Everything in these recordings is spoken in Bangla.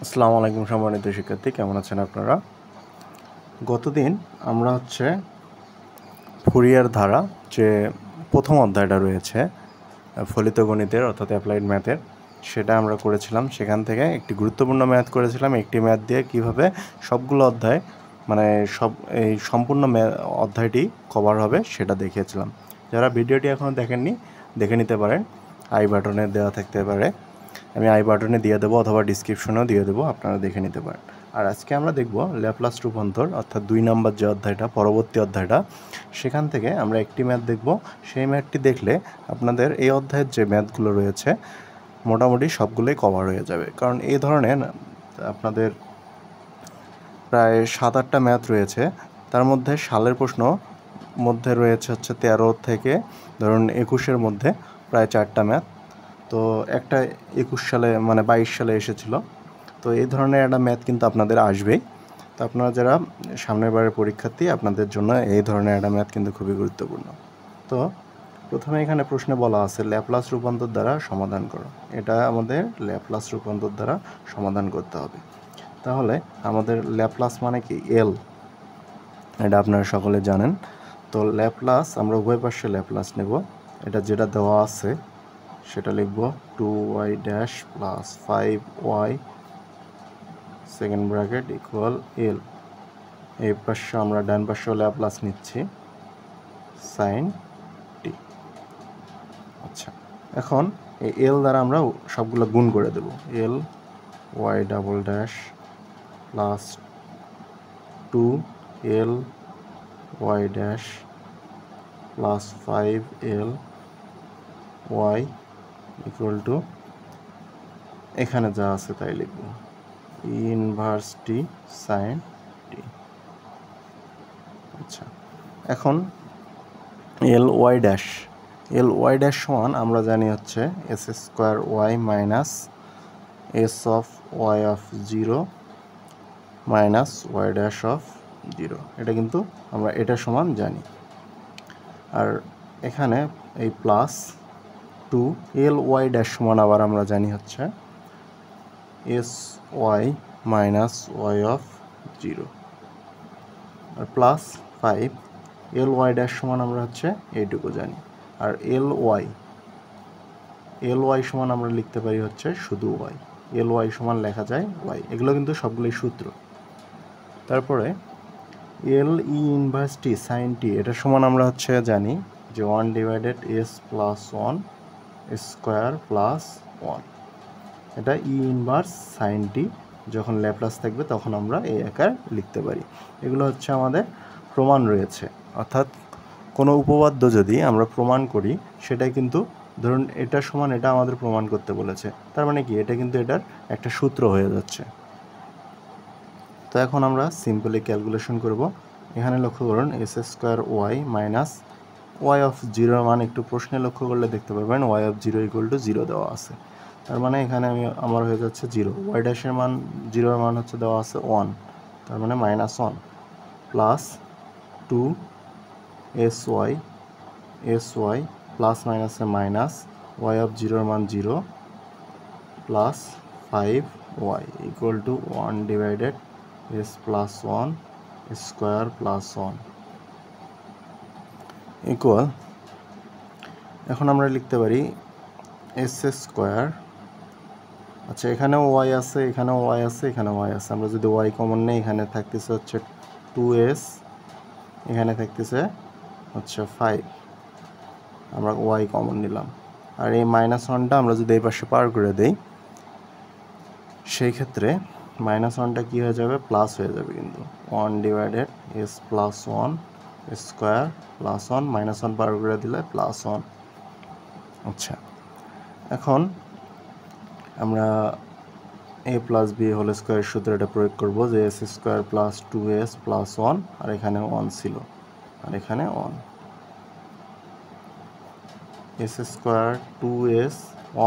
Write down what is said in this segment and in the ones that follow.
আসসালামু আলাইকুম সম্মানিত শিক্ষার্থী, কেমন আছেন আপনারা? গতদিন আমরা ফুরিয়ার ধারা যে প্রথম অধ্যায়টা রয়েছে ফলিত গণিতের অর্থাৎ অ্যাপ্লাইড ম্যাথের, সেটা আমরা করেছিলাম। সেখান থেকে একটি গুরুত্বপূর্ণ ম্যাথ করেছিলাম। একটি ম্যাথ দিয়ে কিভাবে সবগুলো অধ্যায় এই সম্পূর্ণ অধ্যায়টি কভার হবে সেটা দেখিয়েছিলাম। যারা ভিডিওটি এখনও দেখেননি দেখে নিতে পারেন, আই বাটনে দেওয়া থাকতে পারে, আমি আই বাটনে দিয়ে দেবো অথবা ডিসক্রিপশনেও দিয়ে দেবো, আপনারা দেখে নিতে পারেন। আর আজকে আমরা দেখব ল্যাপ্লাস রূপান্তর অর্থাৎ 2 নম্বর যে অধ্যায়টা, পরবর্তী অধ্যায়টা, সেখান থেকে আমরা একটি ম্যাথ দেখব। সেই ম্যাথটি দেখলে আপনাদের এই অধ্যায়ের যে ম্যাথগুলো রয়েছে মোটামুটি সবগুলোই কভার হয়ে যাবে। কারণ এই ধরনের আপনাদের প্রায় 7-8টা ম্যাথ রয়েছে। তার মধ্যে সালের প্রশ্ন মধ্যে রয়েছে 13 থেকে ধরুন 21-এর মধ্যে প্রায় 4টা ম্যাথ। তো একটা 21 সালে 22 সালে এসেছিল। তো এই ধরনের একটা ম্যাথ কিন্তু আপনাদের আসবেই। তো আপনারা যারা সামনের বারের পরীক্ষার্থী, আপনাদের জন্য এই ধরনের একটা ম্যাথ কিন্তু খুবই গুরুত্বপূর্ণ। তো প্রথমে এখানে প্রশ্নে বলা আছে ল্যাপ্লাস রূপান্তর দ্বারা সমাধান করো। এটা আমাদের ল্যাপ্লাস রূপান্তর দ্বারা সমাধান করতে হবে। তাহলে আমাদের ল্যাপ্লাস মানে কি? এল, এটা আপনারা সকলে জানেন। তো ল্যাপ্লাস আমরা উভয় পাশে ল্যাপ্লাস নেব। এটা যেটা দেওয়া আছে সেটা লিখব 2y dash plus 5y second bracket equal L. এই পাশে আমরা ডান পাশে ল্যাপ্লাস নিচ্ছি সাইন টি। আচ্ছা, এখন এই এল দ্বারা আমরা সবগুলো গুণ করে দেব। L Y double dash plus 2l Y dash plus 5l Y equal to, এখানে যা আছে তাই লিখব, ইনভার্স টি সাইন টি। আচ্ছা, এখন এল ওয়াই ড্যাশ সমান আমরা জানি S square Y minus S of Y of 0 minus Y dash of 0। এটা কিন্তু আমরা এটা সমান জানি। আর এখানে এই প্লাস 2l ওয়াই ড্যাশ সমান আবার আমরা জানি S Y minus Y of 0, আর প্লাস 5l ওয়াই ড্যাশ সমান আমরা এইটুকু জানি। আর এল ওয়াই সমান আমরা লিখতে পারি শুধু ওয়াই। এল ওয়াই সমান লেখা যায় ওয়াই। এগুলো কিন্তু সবগুলোই সূত্র। তারপরে এল ইনভার্স টি সাইন টি, এটা সমান আমরা জানি যে 1 divided S plus 1 square plus 1। এটা ইনভার্স সাইন টি, যখন ল্যাপ্লাস থাকবে তখন আমরা এই আকার লিখতে পারি। এগুলো আমাদের প্রমাণ রয়েছে। অর্থাৎ কোনো উপপাদ্য যদি আমরা প্রমাণ করি, সেটাই কিন্তু ধরুন এটা সমান এটা আমাদের প্রমাণ করতে বলেছে, তার মানে কি এটা কিন্তু এটার একটা সূত্র হয়ে যাচ্ছে। তো এখন আমরা সিম্পলি ক্যালকুলেশন করব। এখানে লক্ষ্য করুন S square Y minus Y of 0 মান একটু প্রশ্নে লক্ষ্য করলে দেখতে পারবেন ওয়াই অফ 0 ইকুয়াল টু 0 দেওয়া আছে। তার মানে এখানে আমার হয়ে যাচ্ছে 0। ওয়াই ড্যাশের মান 0 এর মান দেওয়া আছে 1, তার মানে -1 প্লাস 2 এস ওয়াই প্লাস মাইনাসে মাইনাস ওয়াই অফ 0 এর মান 0 plus 5y equal to 1 divided S plus 1 square plus 1 equal, এখন আমরা লিখতে পারি এস স্কোয়ার। আচ্ছা, এখানেও ওয়াই আছে, এখানেও ওয়াই আছে, এখানেও ওয়াই আছে। আমরা যদি ওয়াই কমন নেই, এখানে থাকতেছে 2s, এখানে থাকতেছে 5। আমরা ওয়াই কমন নিলাম। আর এই -1টা আমরা যদি এই পাশে পার করে দেই, সেই ক্ষেত্রে -1টা কি হয়ে যাবে? প্লাস হয়ে যাবে। কিন্তু 1 divided S plus 1 square plus 1, -1 পার করে দিলে প্লাস 1। আচ্ছা, এখন আমরা a প্লাস বি হোল স্কোয়ারের সূত্রটা প্রয়োগ করব, যে S square plus 2s plus 1, আর এখানে 1 ছিল, আর এখানে 1। এস স্কোয়ার 2s,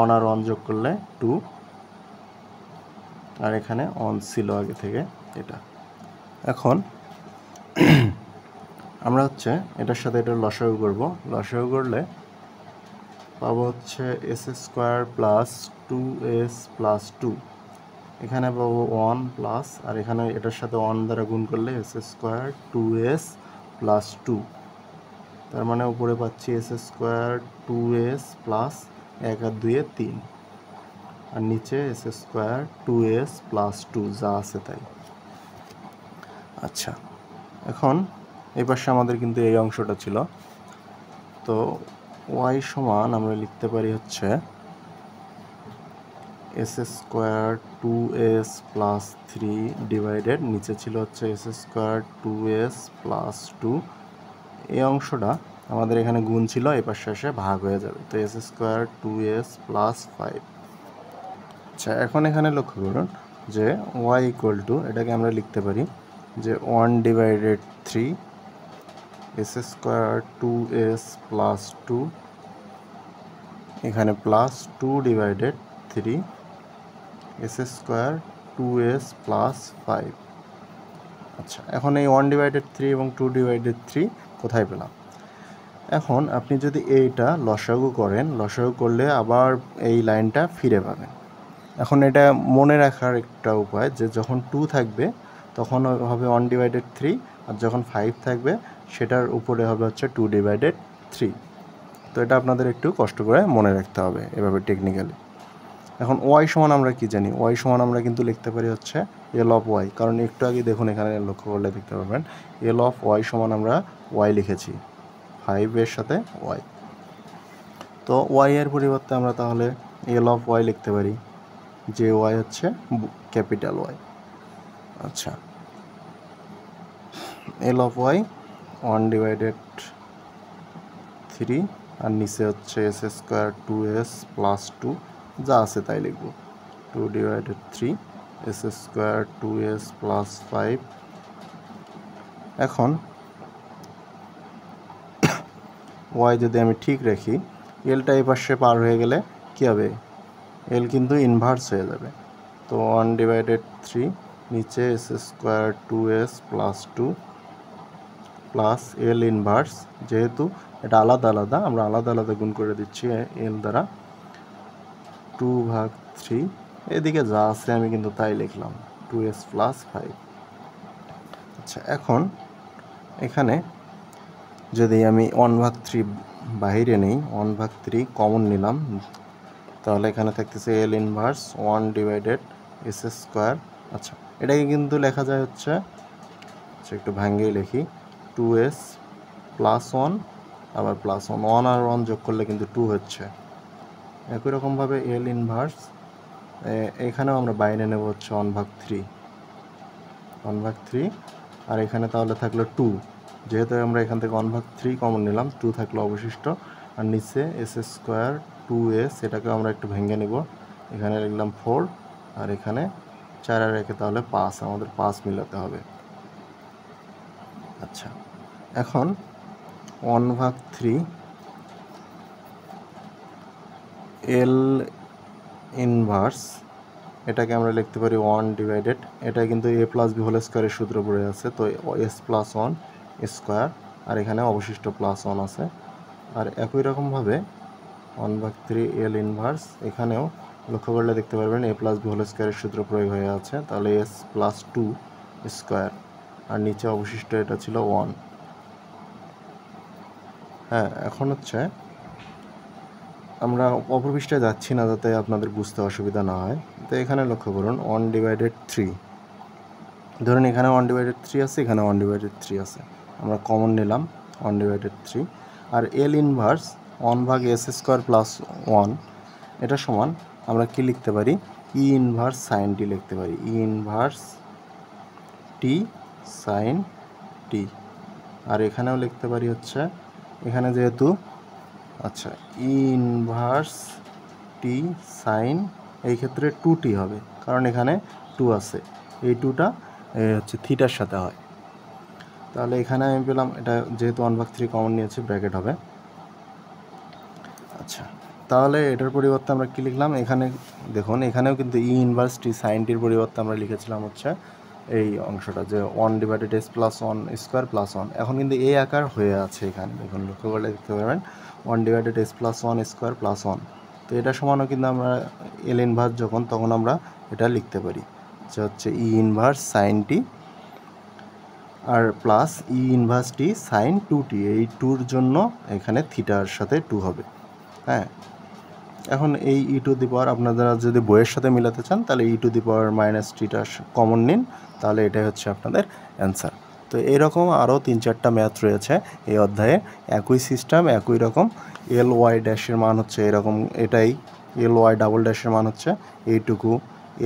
1 আর 1 যোগ করলে 2, আর এখানে 1 ছিল আগে থেকে এটা। এখন আমরা এটার সাথে এটা লসাগু করব। লসাগু করলে পাবো S square plus 2s plus 2। এখানে পাবো 1 প্লাস, আর এখানে এটার সাথে 1 দ্বারা গুণ করলে এস স্কোয়ার 2s প্লাস 2, তার মানে উপরে পাচ্ছি এস স্কোয়ার 2s প্লাস 1 আর 2 3, আর নিচে এস স্কোয়ার 2s প্লাস 2 যা আছে তাই। আচ্ছা, এখন এই পাশে আমাদের কিন্তু এই অংশটা ছিল, তো y সমান আমরা লিখতে পারি হচ্ছে S square 2s plus 3 divided, নিচে ছিল হচ্ছে এস স্কোয়ার 2s প্লাস 2, এই অংশটা আমাদের এখানে গুণ ছিল, এই পাশে এসে ভাগ হয়ে যাবে, তো এস স্কোয়ার 2s প্লাস 5। আচ্ছা, এখন এখানে লক্ষ্য করুন যে y ইকুয়াল টু, এটাকে আমরা লিখতে পারি যে 1 divided 3 S square 2s plus 2, এখানে plus 2 divided 3 S square 2s plus 5। আচ্ছা, এখন এই 1 ডিভাইডেড 3 এবং 2 ডিভাইডেড 3 কোথায় পেলাম? এখন আপনি যদি এইটা লসাগু করেন, লসাগু করলে আবার এই লাইনটা ফিরে পাবেন। এখন এটা মনে রাখার একটা উপায় যে যখন 2 থাকবে তখন হবে 1 ডিভাইডেড 3, আর যখন 5 থাকবে সেটার উপরে হবে হচ্ছে 2 ডিভাইডেড 3। তো এটা আপনাদের একটু কষ্ট করে মনে রাখতে হবে এভাবে টেকনিক্যালি। এখন ওয়াই সমান আমরা কি জানি? ওয়াই সমান আমরা কিন্তু লিখতে পারি হচ্ছে এল অফ ওয়াই, কারণ একটু আগে দেখুন এখানে লক্ষ্য করলে দেখতে পাবেন এল অফ ওয়াই সমান আমরা ওয়াই লিখেছি 5 এর সাথে ওয়াই। তো ওয়াই এর পরিবর্তে আমরা তাহলে এল অফ ওয়াই লিখতে পারি, যে ওয়াই হচ্ছে ক্যাপিটাল ওয়াই। আচ্ছা, এল অফ ওয়াই 1 ডিভাইডেড 3, আর নিচে হচ্ছে এস স্কোয়ার 2s প্লাস 2, যা আছে তাই লিখব, 2 divided 3 S square 2s plus 5। এখন ওয়াই যদি আমি ঠিক রাখি, এলটা এই পাশে পার হয়ে গেলে কী হবে? এল কিন্তু ইনভার্স হয়ে যাবে, তো 1 ডিভাইডেড 3 নিচে S square 2s plus 2 plus L inverse, যেহেতু এটা আলাদা আলাদা আমরা আলাদা আলাদা গুণ করে দিচ্ছি এল দ্বারা, 2/3, এদিকে যা আছে আমি কিন্তু তাই লিখলাম 2s প্লাস 5। আচ্ছা, এখন এখানে যদি আমি 1/3 বাহিরে নেই, 1/3 কমন নিলাম, তাহলে এখানে থাকতেছে এল ইনভার্স 1 ডিভাইডেড এস স্কোয়ার। আচ্ছা, এটাকে কিন্তু লেখা যায় হচ্ছে, আচ্ছা একটু ভাঙ্গেই লিখি, 2s প্লাস 1 আবার প্লাস 1, 1 আর 1 যোগ করলে কিন্তু 2 হচ্ছে। একই রকমভাবে এল ইনভার্স এখানেও আমরা বাইরে নেব হচ্ছে 1/3, আর এখানে তাহলে থাকলো 2, যেহেতু আমরা এখান থেকে 1/3 কমন নিলাম, 2 থাকলো অবশিষ্ট, আর নিচে এস স্কোয়ার 2s, এটাকে আমরা একটু ভেঙে নেব, এখানে লিখলাম 4, আর এখানে 4 আর রেখে তাহলে 5, আমাদের 5 মিলাতে হবে। আচ্ছা, এখন 1/3 এল ইনভার্স, এটাকে আমরা লিখতে পারি 1 ডিভাইডেড, এটা কিন্তু এ প্লাস বি হোল স্কোয়ারের সূত্র পড়ে আছে, তো এস প্লাস 1 স্কোয়ার, আর এখানে অবশিষ্ট প্লাস 1 আছে। আর একই রকমভাবে 1/3 এল ইনভার্স, এখানেও লক্ষ্য করলে দেখতে পারবেন এ প্লাস বি হোল স্কোয়ারের সূত্র প্রয়োগ হয়ে আছে, তাহলে এস প্লাস 2 স্কোয়ার, আর নিচে অবশিষ্ট এটা ছিল 1। হ্যাঁ, এখন হচ্ছে আমরা অপর পৃষ্ঠায় যাচ্ছি না যাতে আপনাদের বুঝতে অসুবিধা না হয়, তো এখানে লক্ষ্য করুন 1 ডিভাইডেড 3, ধরুন এখানে 1 ডিভাইডেড 3 আছে, এখানে 1 ডিভাইডেড 3 আছে, আমরা কমন নিলাম 1 ডিভাইডেড 3, আর L inverse 1/s square plus 1, এটা সমান আমরা কি লিখতে পারি? ই ইনভার্স সাইন টি লিখতে পারি, ই ইনভার্স টি সাইন টি, আর এখানেও লিখতে পারি হচ্ছে, এখানে যেহেতু আচ্ছা ই ইনভার্স টি সাইন, এই ক্ষেত্রে 2t হবে, কারণ এখানে 2 আছে, এই 2টা হচ্ছে থিটার সাথে হয়, তাহলে এখানে আমি পেলাম, এটা যেহেতু 1/3 কমন নিয়েছি ব্র্যাকেট হবে। আচ্ছা, তাহলে এটার পরিবর্তে আমরা কি লিখলাম? এখানে দেখুন এখানেও কিন্তু ই ইনভার্স টি সাইন টির পরিবর্তে আমরা লিখেছিলাম হচ্ছে এই অংশটা, যে 1 divided S plus 1 square plus 1, এখন কিন্তু এই আকার হয়ে আছে, এখানে দেখুন লক্ষ্য করলে দেখতে পারবেন 1 divided S plus 1 square plus 1, তো এটা সমানও কিন্তু আমরা এল ইনভার্স যখন তখন আমরা এটা লিখতে পারি যে হচ্ছে ই ইনভার্স সাইন টি আর প্লাস ই ইনভার্স টি সাইন 2t, এই 2-র জন্য এখানে থিটার সাথে 2 হবে। হ্যাঁ, এখন এই ই টু দি পাওয়ার আপনারা যদি বইয়ের সাথে মিলাতে চান তাহলে e to the power minus theta common নিন, তাহলে এটাই হচ্ছে আপনাদের অ্যান্সার। তো এইরকম আরও 3-4টা ম্যাথ রয়েছে এই অধ্যায়ে, একই সিস্টেম একই রকম। এল ওয়াই ড্যাশের মান হচ্ছে এরকম, এটাই এল ওয়াই ডাবল ড্যাশের মান হচ্ছে এইটুকু,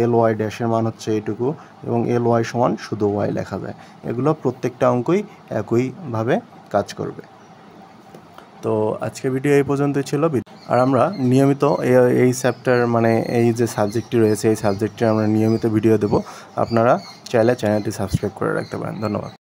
এল ওয়াই ড্যাশের মান হচ্ছে এইটুকু, এবং এল ওয়াই সমান শুধু ওয়াই লেখা যায়। এগুলো প্রত্যেকটা অঙ্কই একইভাবে কাজ করবে। তো আজকের ভিডিও এই পর্যন্তই ছিল। আর আমরা নিয়মিত এই চ্যাপ্টার মানে এই যে সাবজেক্টটি রয়েছে এই সাবজেক্টে আমরা নিয়মিত ভিডিও দেব। আপনারা চাইলে চ্যানেলটি সাবস্ক্রাইব করে রাখতে পারেন। ধন্যবাদ।